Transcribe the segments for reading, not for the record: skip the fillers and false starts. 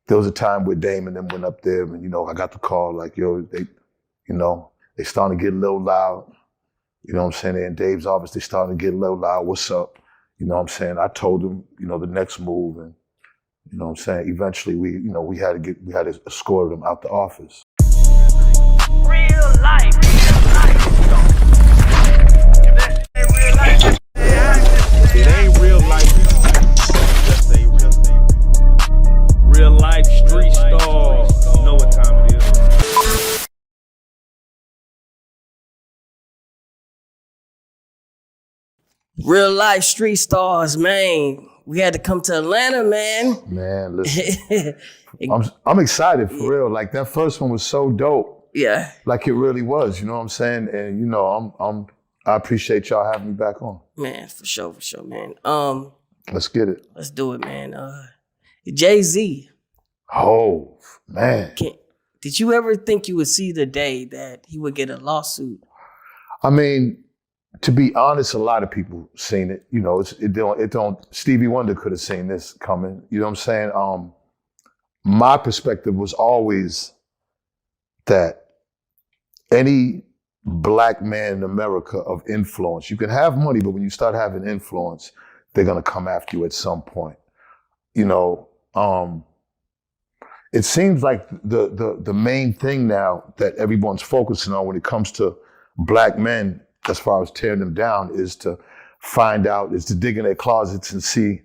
there was a time where Dame and them went up there and, I got the call like, yo, they starting to get a little loud. You know what I'm saying? They're in Dave's office, they starting to get a little loud. What's up? You know what I'm saying? I told them, the next move, and you know what I'm saying? Eventually we had to escort them out the office. Real life. It ain't real life. Just a real life street Starz. You know what time it is. Real life street Starz, man. We had to come to Atlanta, man. Man, listen. I'm excited for real. Like that first one was so dope. Yeah. Like it really was, you know what I'm saying? And I appreciate y'all having me back on. Man, for sure, man. Let's get it. Let's do it, man. Jay-Z. Oh, man. Did you ever think you would see the day that he would get a lawsuit? I mean, to be honest, a lot of people seen it. It don't. Stevie Wonder could have seen this coming. You know what I'm saying? My perspective was always that any black man in America of influence, you can have money, but when you start having influence, they're gonna come after you at some point. It seems like the main thing now that everyone's focusing on when it comes to black men, as far as tearing them down, is to dig in their closets and see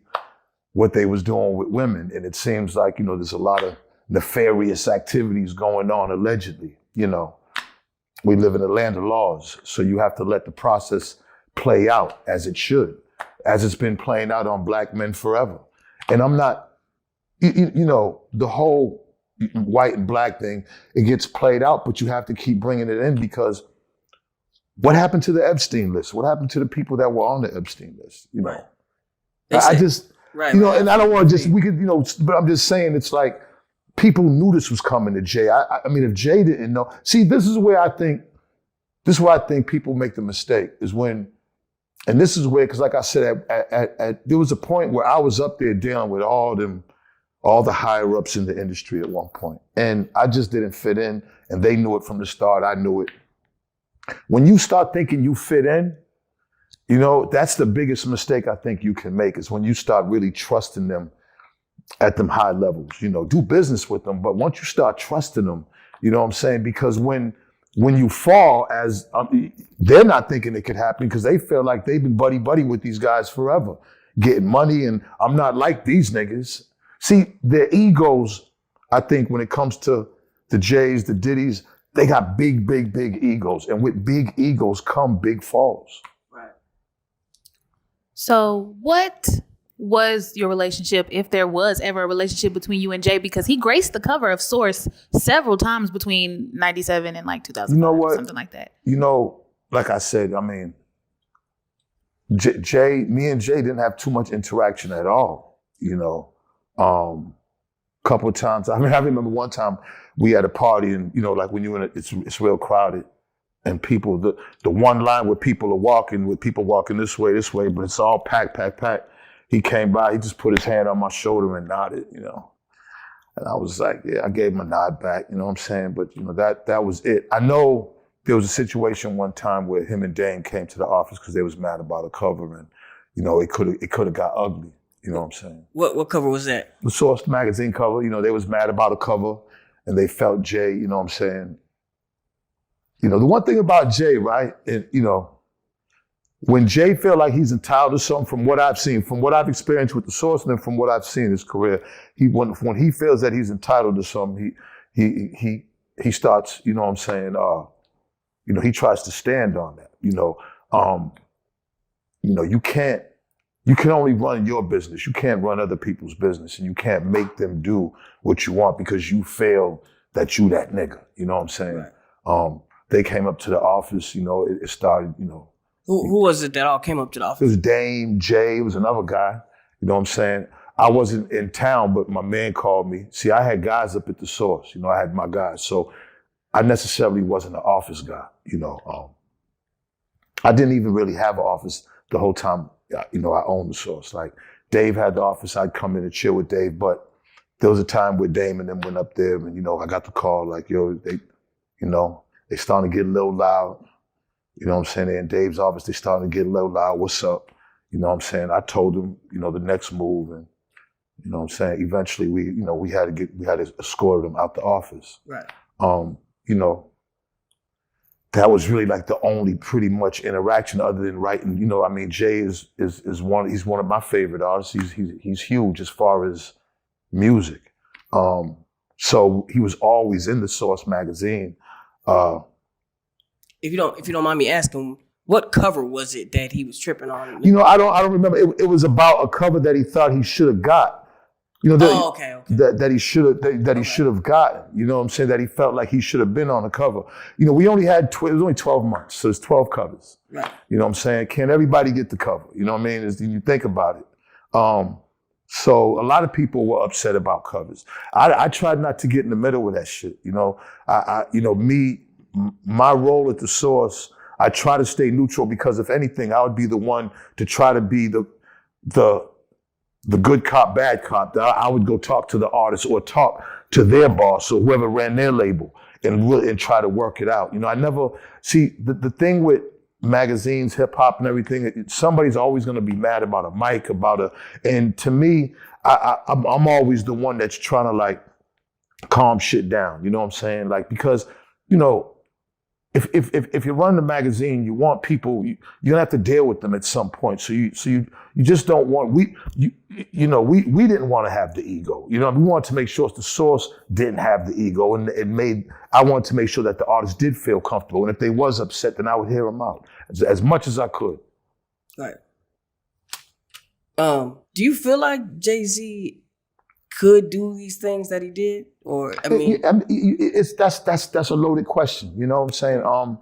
what they was doing with women. And it seems like, there's a lot of nefarious activities going on, allegedly. We live in a land of laws, so you have to let the process play out as it should, as it's been playing out on black men forever. And I'm not, the whole white and black thing, it gets played out, but you have to keep bringing it in, because what happened to the Epstein list? What happened to the people that were on the Epstein list? Right. And I don't want to but I'm just saying, it's like people knew this was coming to Jay. I mean, if Jay didn't know, see, this is where I think people make the mistake is when, and this is where, because like I said, there was a point where I was up there dealing with all the higher ups in the industry at one point, and I just didn't fit in, and they knew it from the start. I knew it. When you start thinking you fit in, that's the biggest mistake I think you can make, is when you start really trusting them at them high levels. Do business with them, but once you start trusting them, you know what I'm saying? Because when you fall, they're not thinking it could happen, because they feel like they've been buddy with these guys forever, getting money, and I'm not like these niggas. See, their egos, I think, when it comes to the Jays, the Diddys, they got big egos. And with big egos come big falls. Right. So what was your relationship, if there was ever a relationship between you and Jay? Because he graced the cover of Source several times between 97 and like 2000. You know what? Something like that. Like I said, I mean, me and Jay didn't have too much interaction at all. Couple of times. I remember one time we had a party, and like when you're in it's real crowded, and people, the one line where people are walking, with people walking this way, but it's all packed. He came by, he just put his hand on my shoulder and nodded, and I was like, yeah, I gave him a nod back, you know what I'm saying? But that was it. I know there was a situation one time where him and Dame came to the office because they was mad about a cover, and it could have got ugly. You know what I'm saying? What cover was that? The Source magazine cover. They was mad about a cover, and they felt Jay, you know what I'm saying? The one thing about Jay, right? And, when Jay feel like he's entitled to something, from what I've seen, from what I've experienced with the Source, and then from what I've seen in his career, when he feels that he's entitled to something, he starts, you know what I'm saying? He tries to stand on that. You can only run your business. You can't run other people's business, and you can't make them do what you want because you feel that you that nigga. You know what I'm saying? Right. They came up to the office. It started. Who was it that all came up to the office? It was Dame, Jay. It was another guy. You know what I'm saying? I wasn't in town, but my man called me. See, I had guys up at the Source. I had my guys, so I necessarily wasn't an office guy. I didn't even really have an office the whole time. I owned the Source. Like Dave had the office. I'd come in and chill with Dave, but there was a time where Dame and them went up there, and you know, I got the call like, yo, they starting to get a little loud. You know what I'm saying? They're in Dave's office, they starting to get a little loud. What's up? You know what I'm saying? I told them, you know, the next move, and you know what I'm saying? Eventually we had to escort them out the office. Right. You know, that was really like the only pretty much interaction other than writing. You know, I mean, Jay is he's one of my favorite artists. He's huge as far as music. So he was always in the Source magazine. If you don't mind me asking, what cover was it that he was tripping on? You know, I don't remember. It was about a cover that he thought he should have got. You know, okay. That he should have gotten. You know what I'm saying? That he felt like he should have been on the cover. You know, we only had it was only 12 months, so it's 12 covers. Right. You know what I'm saying? Can't everybody get the cover? You know what I mean? You think about it. So a lot of people were upset about covers. I tried not to get in the middle of that shit. You know, my role at the Source, I try to stay neutral because if anything, I would be the one to try to be the good cop, bad cop. That I would go talk to the artist or talk to their boss or whoever ran their label and try to work it out. You know, I never see the thing with magazines, hip hop, and everything. Somebody's always going to be mad about a mic, and to me, I'm always the one that's trying to like calm shit down. You know what I'm saying? Like because you know. If you run the magazine, you want people. You're gonna have to deal with them at some point. So you just don't want. We didn't want to have the ego. You know, we wanted to make sure the Source didn't have the ego, and I wanted to make sure that the artist did feel comfortable. And if they was upset, then I would hear them out as much as I could. Right. Do you feel like Jay-Z could do these things that he did? Or that's a loaded question. You know what I'm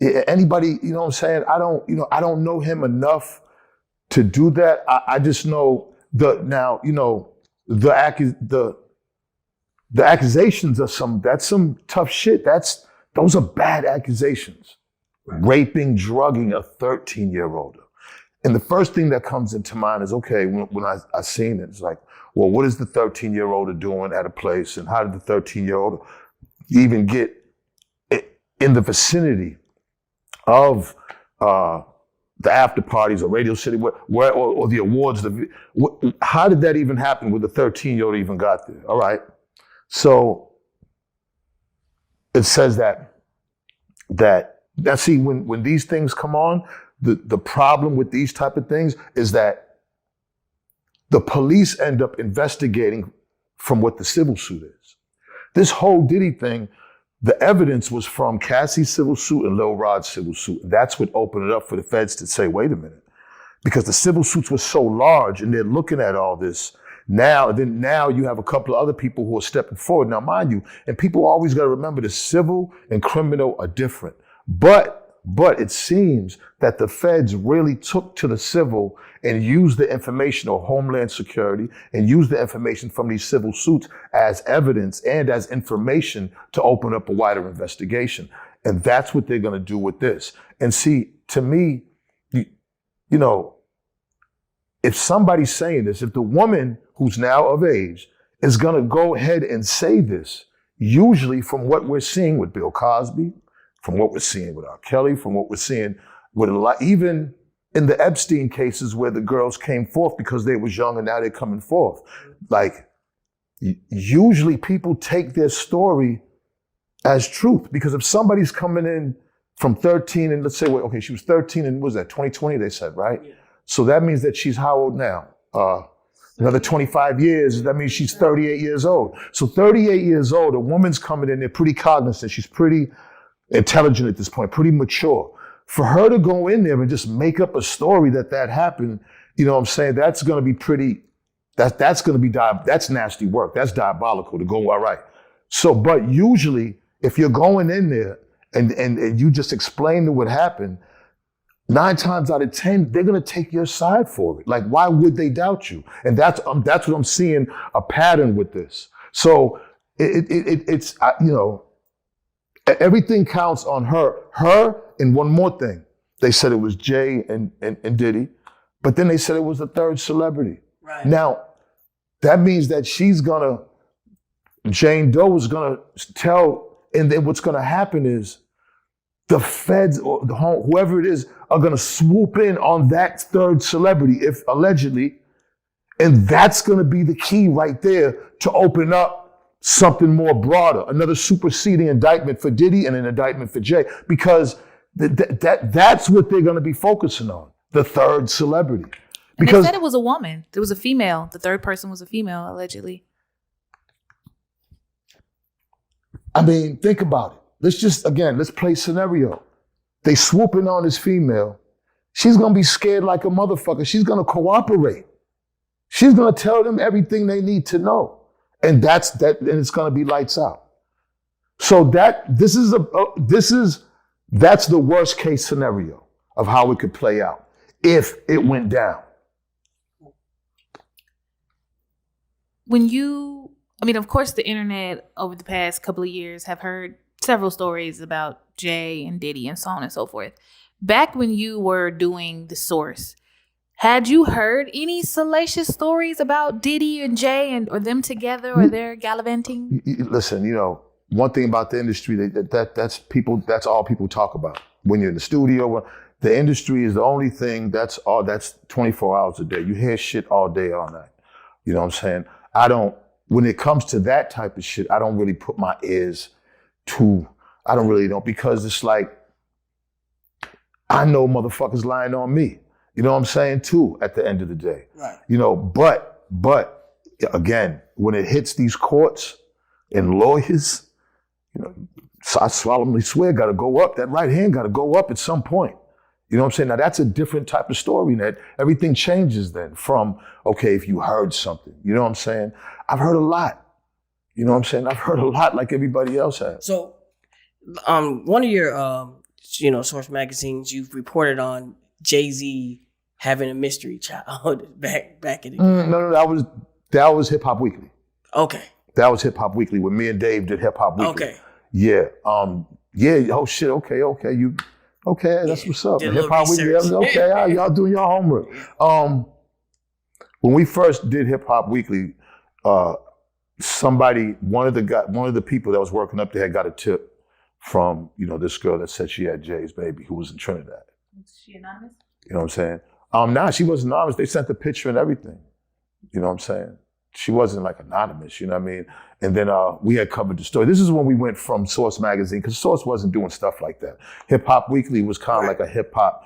saying? Anybody, you know what I'm saying? I don't know him enough to do that. I just know the accusations are some tough shit. Those are bad accusations. Right. Raping, drugging a 13-year-old. And the first thing that comes into mind is, okay, when I seen it, it's like, well, what is the 13-year-old doing at a place, and how did the 13-year-old even get in the vicinity of the after parties or Radio City, or the awards? How did that even happen? Where the 13-year-old even got there? All right, so it says that see when these things come on, the problem with these type of things is that the police end up investigating from what the civil suit is. This whole Diddy thing, the evidence was from Cassie's civil suit and Lil Rod's civil suit. That's what opened it up for the feds to say, wait a minute, because the civil suits were so large and they're looking at all this. Now you have a couple of other people who are stepping forward. Now, mind you, and people always got to remember the civil and criminal are different. But it seems that the feds really took to the civil and used the information, or Homeland Security, and used the information from these civil suits as evidence and as information to open up a wider investigation. And that's what they're going to do with this. And see, to me, you know, if somebody's saying this, if the woman who's now of age is going to go ahead and say this, usually from what we're seeing with Bill Cosby, from what we're seeing with R. Kelly, from what we're seeing with a lot, even in the Epstein cases where the girls came forth because they was young and now they're coming forth. Like, usually people take their story as truth, because if somebody's coming in from 13 and let's say, well, okay, she was 13 and what was that, 2020 they said, right? Yeah. So that means that she's how old now? Another 25 years, that means she's 38 years old. So 38 years old, a woman's coming in there pretty cognizant, she's pretty intelligent at this point, pretty mature. For her to go in there and just make up a story that happened, you know what I'm saying? That's going to be pretty, that's going to be, that's nasty work. That's diabolical to go, all right. So, but usually if you're going in there and you just explain what happened, 9 times out of 10, they're going to take your side for it. Like, why would they doubt you? And that's what I'm seeing a pattern with this. So it's you know, everything counts on her. And one more thing, they said it was Jay and Diddy, but then they said it was a third celebrity. Right. Now, that means that she's gonna Jane Doe was gonna tell, and then what's gonna happen is the feds or whoever it is are gonna swoop in on that third celebrity, if allegedly, and that's gonna be the key right there to open up something more broader, another superseding indictment for Diddy and an indictment for Jay, because that's what they're gonna be focusing on, the third celebrity. And Because they said it was a woman. It was a female. The third person was a female, allegedly. I mean, think about it. Let's play scenario. They swooping on this female. She's gonna be scared like a motherfucker. She's gonna cooperate. She's gonna tell them everything they need to know. And that's it's gonna be lights out. So that's the worst case scenario of how it could play out if it went down. Of course, the internet over the past couple of years have heard several stories about Jay and Diddy and so on and so forth. Back when you were doing The Source, had you heard any salacious stories about Diddy and Jay or them together or their gallivanting? Listen, one thing about the industry, that's all people talk about. When you're in the studio, the industry is the only thing that's 24 hours a day. You hear shit all day, all night. You know what I'm saying? When it comes to that type of shit, I don't really put my ears I don't really know, because it's like, I know motherfuckers lying on me. You know what I'm saying, too, at the end of the day. Right. But again, when it hits these courts and lawyers, so I solemnly swear, gotta go up. That right hand gotta go up at some point. You know what I'm saying? Now that's a different type of story. That everything changes then from, okay, if you heard something, you know what I'm saying? I've heard a lot. You know what I'm saying? I've heard a lot like everybody else has. So, one of your, Source magazines, you've reported on Jay-Z having a mystery child back in the day. No, that was Hip Hop Weekly. Okay. That was Hip Hop Weekly when me and Dave did Hip Hop Weekly. Okay. Yeah. Oh shit. Okay. You. Okay. That's what's up. Did Hip Hop Weekly. Okay. Y'all doing your homework. When we first did Hip Hop Weekly, one of the people that was working up there had got a tip from, this girl that said she had Jay's baby who was in Trinidad. Was she anonymous? You know what I'm saying? Nah, she wasn't anonymous. They sent the picture and everything. You know what I'm saying? She wasn't like anonymous, you know what I mean? And then we had covered the story. This is when we went from Source magazine, because Source wasn't doing stuff like that. Hip Hop Weekly was kind of like a hip hop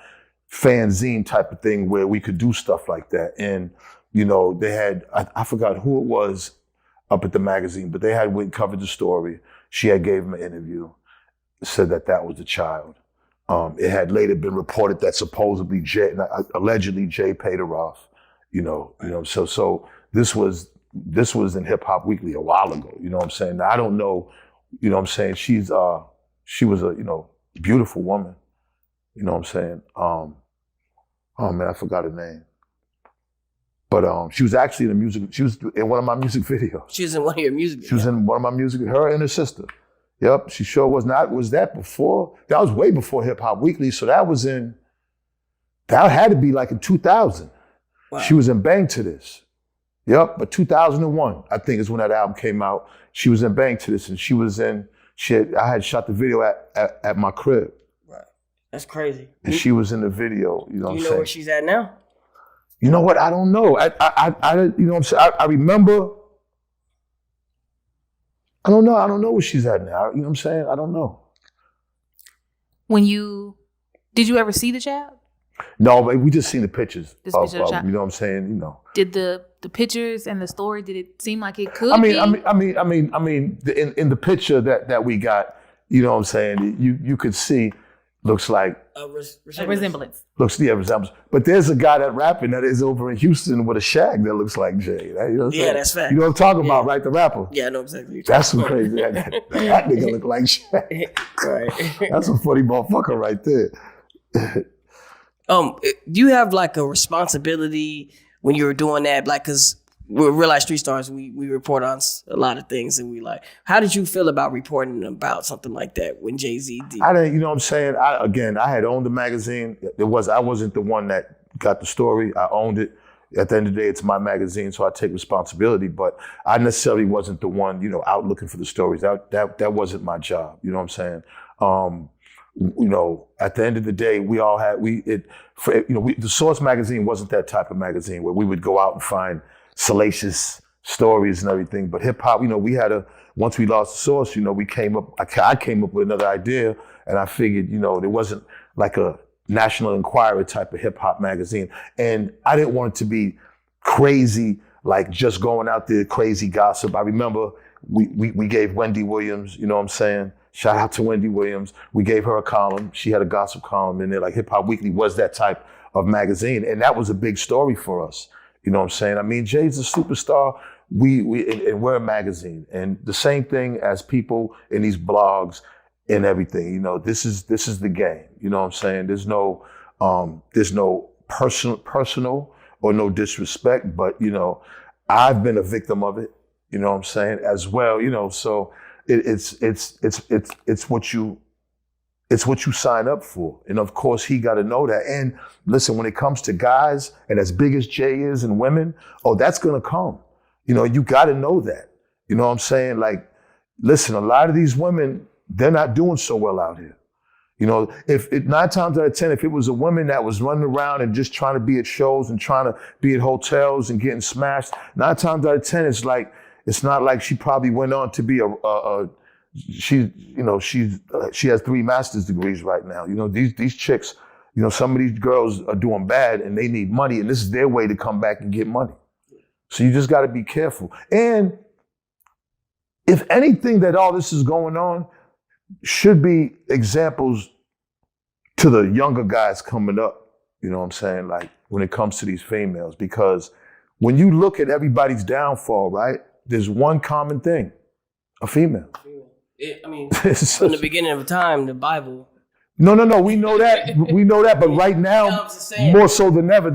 fanzine type of thing where we could do stuff like that. And, they had, I forgot who it was up at the magazine, but they had covered the story. She had gave him an interview, said that was the child. It had later been reported that supposedly allegedly Jay paid her off, so this was in Hip Hop Weekly a while ago, you know what I'm saying? Now, I don't know, you know what I'm saying? She was a, beautiful woman, you know what I'm saying? Oh man, I forgot her name. But she was actually she was in one of my music videos. She was in one of your music videos? She was in one of my music, her and her sister. Yep, she sure was. Not. Was that before? That was way before Hip Hop Weekly, so that had to be like in 2000. Wow. She was in Bang to This. Yep, but 2001, I think, is when that album came out. She was in Bang to This, and I had shot the video at my crib. Right. That's crazy. And she was in the video, you know what I'm saying? You know where she's at now? You know what? I don't know. I you know what I'm saying? I remember. I don't know. I don't know where she's at now. You know what I'm saying? I don't know. Did you ever see the child? No, but we just seen the pictures. You know what I'm saying? Did the pictures and the story, did it seem like it could be? In the picture that we got, you know what I'm saying? You could see, looks like a resemblance. Resemblance. But there's a guy that rapping that is over in Houston with a shag that looks like Jay. That's fact. You know what I'm talking about, right? The rapper. Yeah, I know exactly. That's some crazy. that nigga look like Shaq. Right. That's a funny motherfucker right there. Do you have like a responsibility when you were doing that? Like, cause we're Real-Life Street Stars, we report on a lot of things, and we like, how did you feel about reporting about something like that when Jay-Z did? I didn't, you know what I'm saying? I had owned the magazine. I wasn't the one that got the story. I owned it. At the end of the day, it's my magazine, so I take responsibility. But I necessarily wasn't the one, out looking for the stories. That wasn't my job. You know what I'm saying? At the end of the day, we all had the Source magazine wasn't that type of magazine where we would go out and find salacious stories and everything. But hip hop, once we lost the Source, I came up with another idea, and I figured, there wasn't like a National Enquirer type of hip hop magazine, and I didn't want it to be crazy, like just going out there crazy gossip. I remember we gave Wendy Williams, you know what I'm saying? Shout out to Wendy Williams. We gave her a column. She had a gossip column in there. Like Hip Hop Weekly was that type of magazine. And that was a big story for us. You know what I'm saying? I mean, Jay's a superstar. And we're a magazine. And the same thing as people in these blogs and everything. This is the game. You know what I'm saying? There's no personal or no disrespect, but I've been a victim of it. You know what I'm saying? As well. So it's what you sign up for. And of course he got to know that. And listen, when it comes to guys, and as big as Jay is, and women, that's going to come. You got to know that. You know what I'm saying? Like, listen, a lot of these women, they're not doing so well out here. If 9 times out of 10, if it was a woman that was running around and just trying to be at shows and trying to be at hotels and getting smashed, 9 times out of 10, it's not like she probably went on to be she has 3 master's degrees right now. These chicks, some of these girls are doing bad and they need money, and this is their way to come back and get money. So you just got to be careful. And if anything, that all this is going on should be examples to the younger guys coming up. You know what I'm saying? Like when it comes to these females, because when you look at everybody's downfall, right? There's one common thing: a female. From the beginning of time, the Bible. No. We know that. But right now, more so than ever,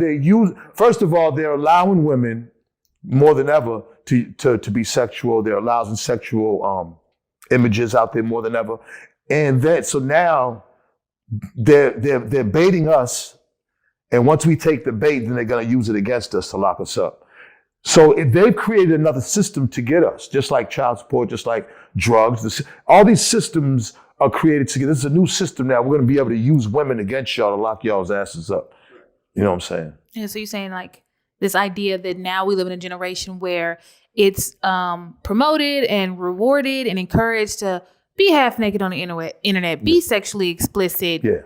first of all, they're allowing women more than ever to be sexual. They're allowing sexual images out there more than ever. And so now they're baiting us. And once we take the bait, then they're going to use it against us to lock us up. So they've created another system to get us, just like child support, just like drugs. All these systems are created to get. This is a new system now. We're going to be able to use women against y'all to lock y'all's asses up. You know what I'm saying? Yeah. So you're saying like this idea that now we live in a generation where it's promoted and rewarded and encouraged to be half naked on the internet, be sexually explicit. Yeah.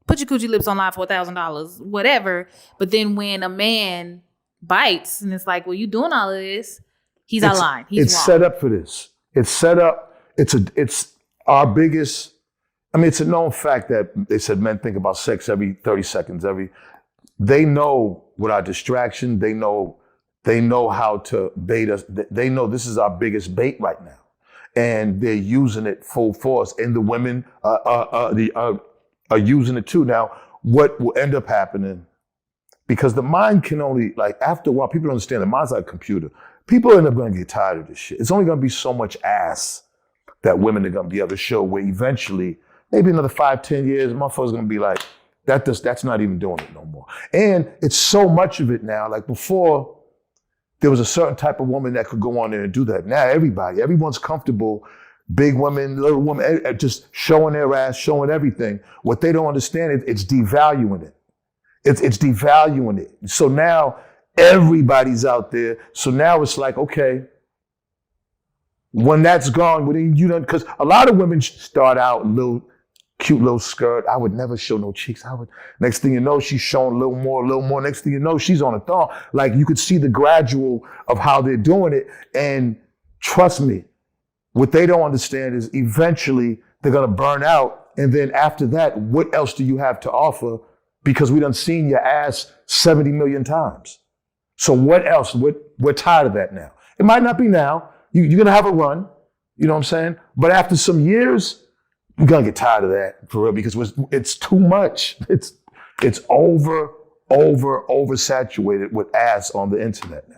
Put your coochie lips online for $1,000, whatever. But then when a man bites and it's like, well, you doing all of this, he's out of line. He's wrong. Set up for this. It's set up. It's our biggest. It's a known fact that they said men think about sex every 30 seconds. They know with our distraction. They know how to bait us. They know this is our biggest bait right now, and they're using it full force. And the women are using it too. Now, what will end up happening? Because the mind can only, like, after a while, people don't understand the mind's like a computer. People end up going to get tired of this shit. It's only going to be so much ass that women are going to be able to show, where eventually, maybe another 5-10 years, motherfuckers going to be like, that's not even doing it no more. And it's so much of it now. Like before, there was a certain type of woman that could go on there and do that. Now everyone's comfortable, big women, little women, just showing their ass, showing everything. What they don't understand is it's devaluing it. It's devaluing it. So now everybody's out there. So now it's like, okay, when that's gone, because a lot of women start out cute little skirt. I would never show no cheeks. Next thing you know, she's showing a little more. Next thing you know, she's on a thong. Like you could see the gradual of how they're doing it. And trust me, what they don't understand is eventually they're going to burn out. And then after that, what else do you have to offer? Because we done seen your ass 70 million times. So what else? We're tired of that now. It might not be now. You're going to have a run. You know what I'm saying? But after some years, you're going to get tired of that for real, because it's too much. It's oversaturated with ass on the internet now.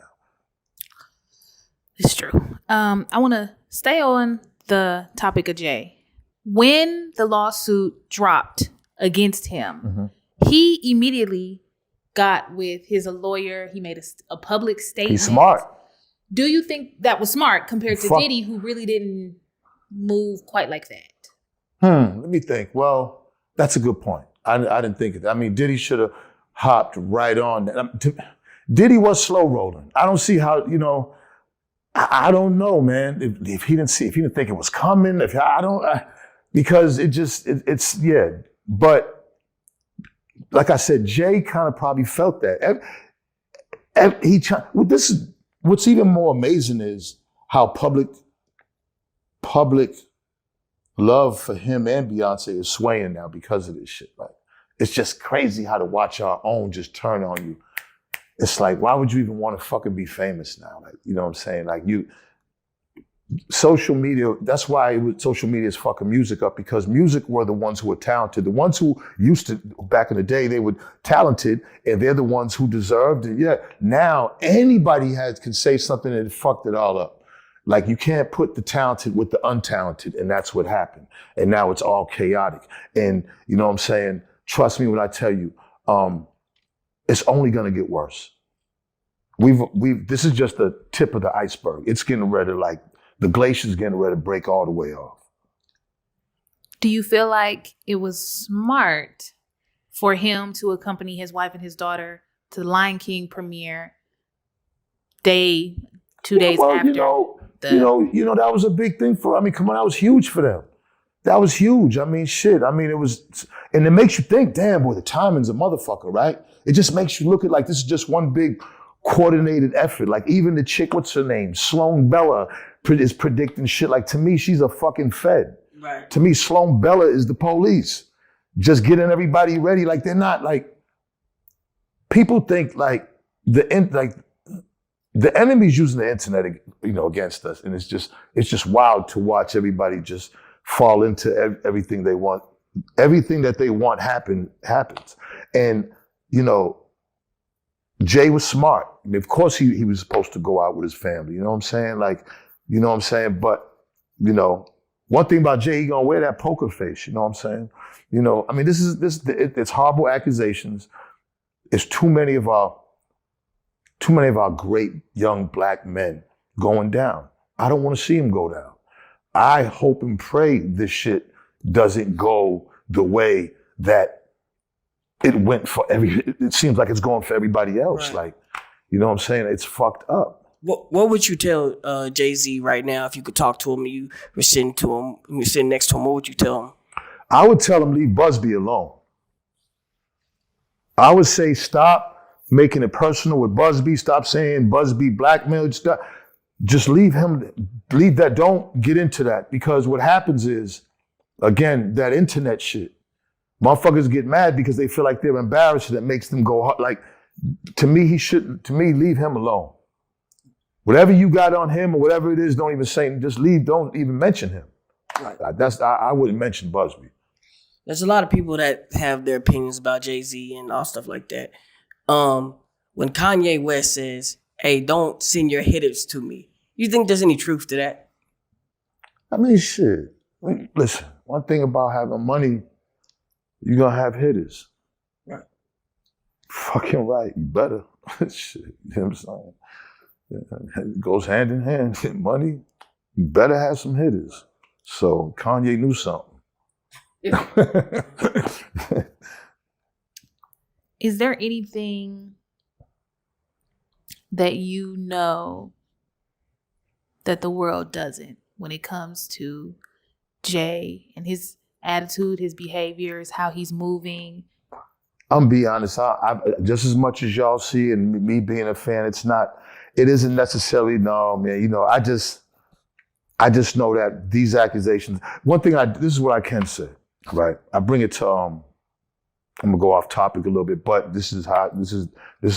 It's true. I want to stay on the topic of Jay. When the lawsuit dropped against him, he immediately got with his lawyer. He made a public statement. He's smart. Do you think that was smart compared to Fuck. Diddy, who really didn't move quite like that? Let me think. Well, that's a good point. I didn't think of that. I mean, Diddy should have hopped right on that. Diddy was slow rolling. I don't see how, I don't know, man. If he didn't think it was coming, because it's yeah. But like I said, Jay kind of probably felt that. What's even more amazing is how public love for him and Beyonce is swaying now because of this shit. Like, it's just crazy how to watch our own just turn on you. It's like, why would you even want to fucking be famous now? Like, you know what I'm saying? Like, social media, that's why social media is fucking music up, because music were the ones who were talented. The ones who used to, back in the day, they were talented, and they're the ones who deserved it. Yeah, now anybody can say something and fucked it all up. Like, you can't put the talented with the untalented, and that's what happened. And now it's all chaotic. And you know what I'm saying? Trust me when I tell you, it's only gonna get worse. This is just the tip of the iceberg. It's getting ready to, like, the glacier's getting ready to break all the way off. Do you feel like it was smart for him to accompany his wife and his daughter to the Lion King premiere 2 days after? That was a big thing come on, that was huge for them. That was huge. I mean, shit. I mean, it was, and it makes you think, damn, boy, the timing's a motherfucker, right? It just makes you look at like this is just one big coordinated effort. Like, even the chick, what's her name? Sloan Bella is predicting shit. Like, to me, she's a fucking Fed. Right. To me, Sloan Bella is the police. Just getting everybody ready. Like, they're not, like, people think like the enemy's using the internet, against us. And it's just wild to watch everybody just fall into everything they want. Everything that they want happens. And, Jay was smart. I mean, of course he was supposed to go out with his family. You know what I'm saying? Like, you know what I'm saying? But, one thing about Jay, he gonna wear that poker face. You know what I'm saying? I mean, it's horrible accusations. It's too many of our great young black men going down. I don't want to see him go down. I hope and pray this shit doesn't go the way that it went for it seems like it's going for everybody else. Right. Like, you know what I'm saying? It's fucked up. What would you tell Jay-Z right now if you could talk to him and you were sitting next to him? What would you tell him? I would tell him, leave Busby alone. I would say, stop making it personal with Busby. Stop saying Busby blackmailed. Stop. Just leave that. Don't get into that, because what happens is, again, that internet shit. Motherfuckers get mad because they feel like they're embarrassed, and it makes them go hard. Like, to me, leave him alone. Whatever you got on him or whatever it is, don't even say, just leave, don't even mention him. Right. I wouldn't mention Busby. There's a lot of people that have their opinions about Jay-Z and all stuff like that. When Kanye West says, hey, don't send your hitters to me, you think there's any truth to that? I mean, shit. Listen, one thing about having money, you're going to have hitters. Right. Fucking right. You better. Shit. You know what I'm saying? It goes hand in hand. Money, you better have some hitters. So Kanye knew something. Is there anything that you know that the world doesn't when it comes to Jay and his attitude, his behaviors, how he's moving? I'm gonna be honest. I just as much as y'all see, and me being a fan, it isn't necessarily, no, man. I just know that these accusations. One thing this is what I can say, right? I bring it to I'm gonna go off topic a little bit, but this is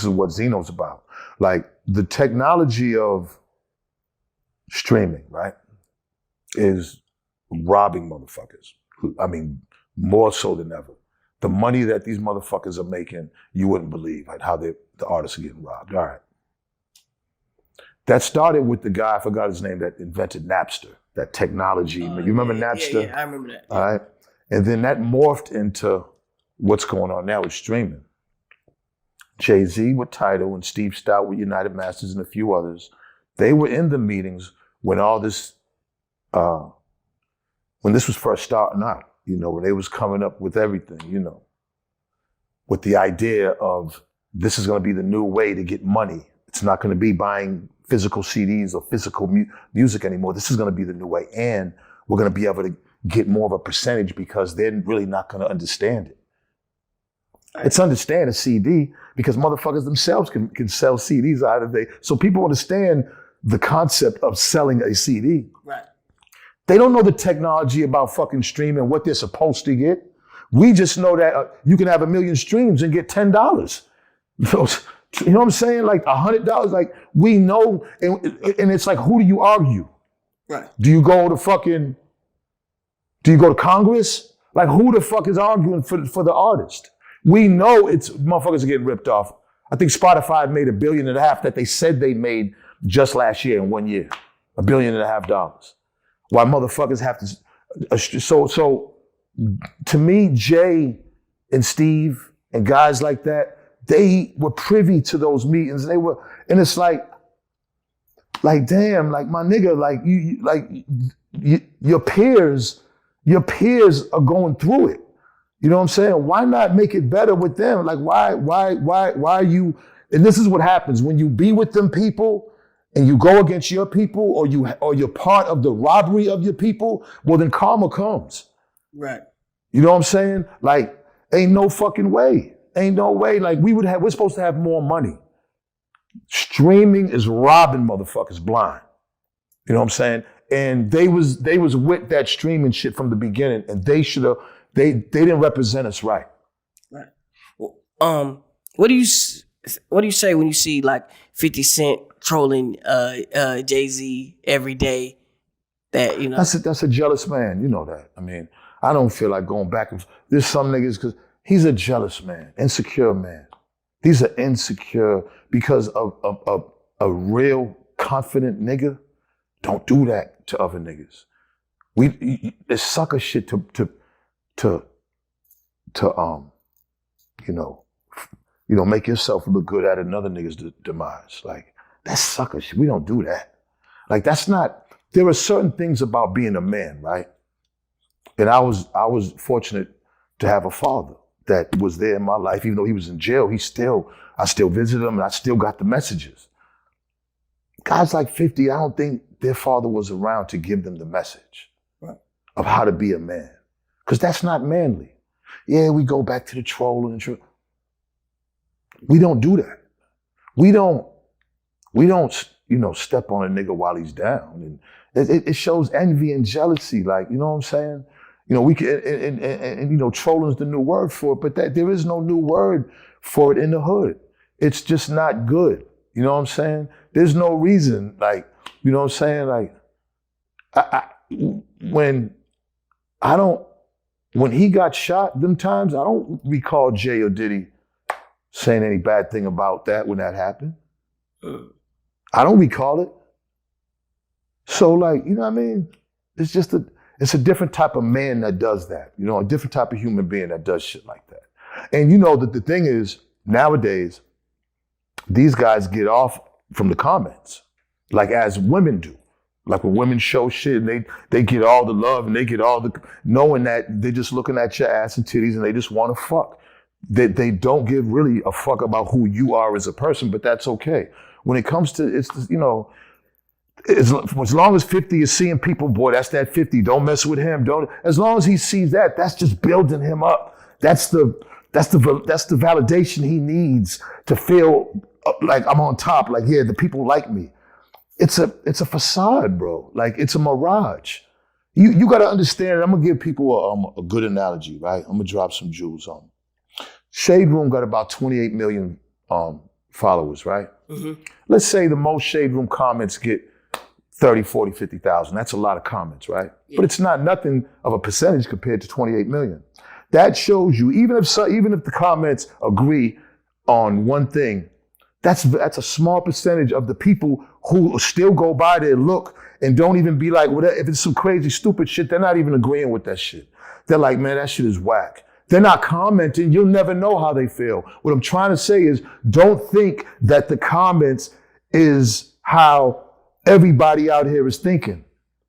what Zeno's about. Like, the technology of streaming, right, is robbing motherfuckers. I mean, more so than ever. The money that these motherfuckers are making, you wouldn't believe, like, how the artists are getting robbed. All right. That started with the guy, I forgot his name, that invented Napster, that technology. You remember Napster? Yeah, I remember that. All right. And then that morphed into what's going on now with streaming. Jay-Z with Tidal and Steve Stout with United Masters and a few others, they were in the meetings when all this, when this was first starting out, you know, when they was coming up with everything, you know, with the idea of this is going to be the new way to get money. It's not going to be buying physical CDs or physical music anymore. This is going to be the new way. And we're going to be able to get more of a percentage because they're really not going to understand it. It's understand a CD because motherfuckers themselves can sell CDs out of there. So people understand the concept of selling a CD. Right. They don't know the technology about fucking streaming, what they're supposed to get. We just know that you can have 1 million streams and get $10. You know what I'm saying? Like $100. Like we know, and it's like, who do you argue? Right. Do you go to Congress? Like who the fuck is arguing for the artist? We know it's motherfuckers are getting ripped off. I think Spotify made $1.5 billion that they said they made just last year in 1 year. $1.5 billion. Why motherfuckers have to, so to me, Jay and Steve and guys like that, they were privy to those meetings. And it's like damn, like my nigga, your peers are going through it. You know what I'm saying? Why not make it better with them? Like why are you, and this is what happens when you be with them people and you go against your people or you're part of the robbery of your people, well then karma comes. Right. You know what I'm saying? Like, ain't no fucking way. Ain't no way. Like we're supposed to have more money. Streaming is robbing motherfuckers blind. You know what I'm saying? And they was with that streaming shit from the beginning, and they didn't represent us right. Right. Well, what do you say when you see like 50 Cent trolling Jay-Z every day? That, you know, that's a jealous man. You know that. I mean, I don't feel like going back and there's some niggas because he's a jealous man, insecure man. He's an insecure because of a real confident nigga. Don't do that to other niggas. It's sucker shit to make yourself look good at another nigga's demise. Like that's sucker shit. We don't do that. Like that's not. There are certain things about being a man, right? And I was fortunate to have a father that was there in my life, even though he was in jail. I still visited him and I still got the messages. Guys like 50, I don't think their father was around to give them the message of how to be a man. Because that's not manly. Yeah, we go back to the trolling and we don't do that. We don't, step on a nigga while he's down. And it shows envy and jealousy, like, you know what I'm saying? You know, we can, and trolling is the new word for it, but there is no new word for it in the hood. It's just not good. You know what I'm saying? There's no reason, like, you know what I'm saying? Like, when he got shot them times, I don't recall Jay or Diddy saying any bad thing about that when that happened. I don't recall it. So like, you know what I mean? It's a different type of man that does that. You know, a different type of human being that does shit like that. And you know that the thing is, nowadays, these guys get off from the comments, like as women do. Like when women show shit and they get all the love and they get all the, knowing that they're just looking at your ass and titties and they just want to fuck. They don't give really a fuck about who you are as a person, but that's okay. When it comes to, it's, you know, as long as 50 is seeing people, boy, that's that 50. Don't mess with him. As long as he sees that, that's just building him up. That's the validation he needs to feel like I'm on top. Like, yeah, the people like me. It's a facade, bro. Like it's a mirage. You got to understand. I'm gonna give people a good analogy, right? I'm gonna drop some jewels on them. Shade Room got about 28 million followers, right? Mm-hmm. Let's say the most Shade Room comments get 30, 40, 50,000. That's a lot of comments, right? Yeah. But it's not nothing of a percentage compared to 28 million. That shows you, even if the comments agree on one thing, that's a small percentage of the people who still go by there, look, and don't even be like, whatever. If it's some crazy, stupid shit, they're not even agreeing with that shit. They're like, man, that shit is whack. they're not commenting, you'll never know how they feel. What I'm trying to say is, don't think that the comments is how everybody out here is thinking.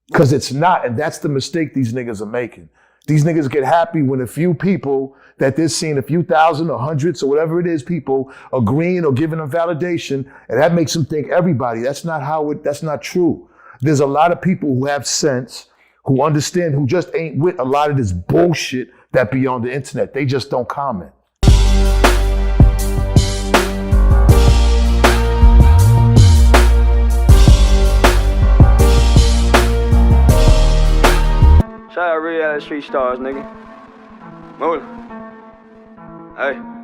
Because it's not, and that's the mistake these niggas are making. These niggas get happy when a few people that they're seeing, a few thousand or hundreds or whatever it is, people agreeing or giving them validation, and that makes them think everybody. That's not true. There's a lot of people who have sense, who understand, who just ain't with a lot of this bullshit that be on the internet. They just don't comment. Shout out Reallyfe Street Stars, nigga. Move it. Hey.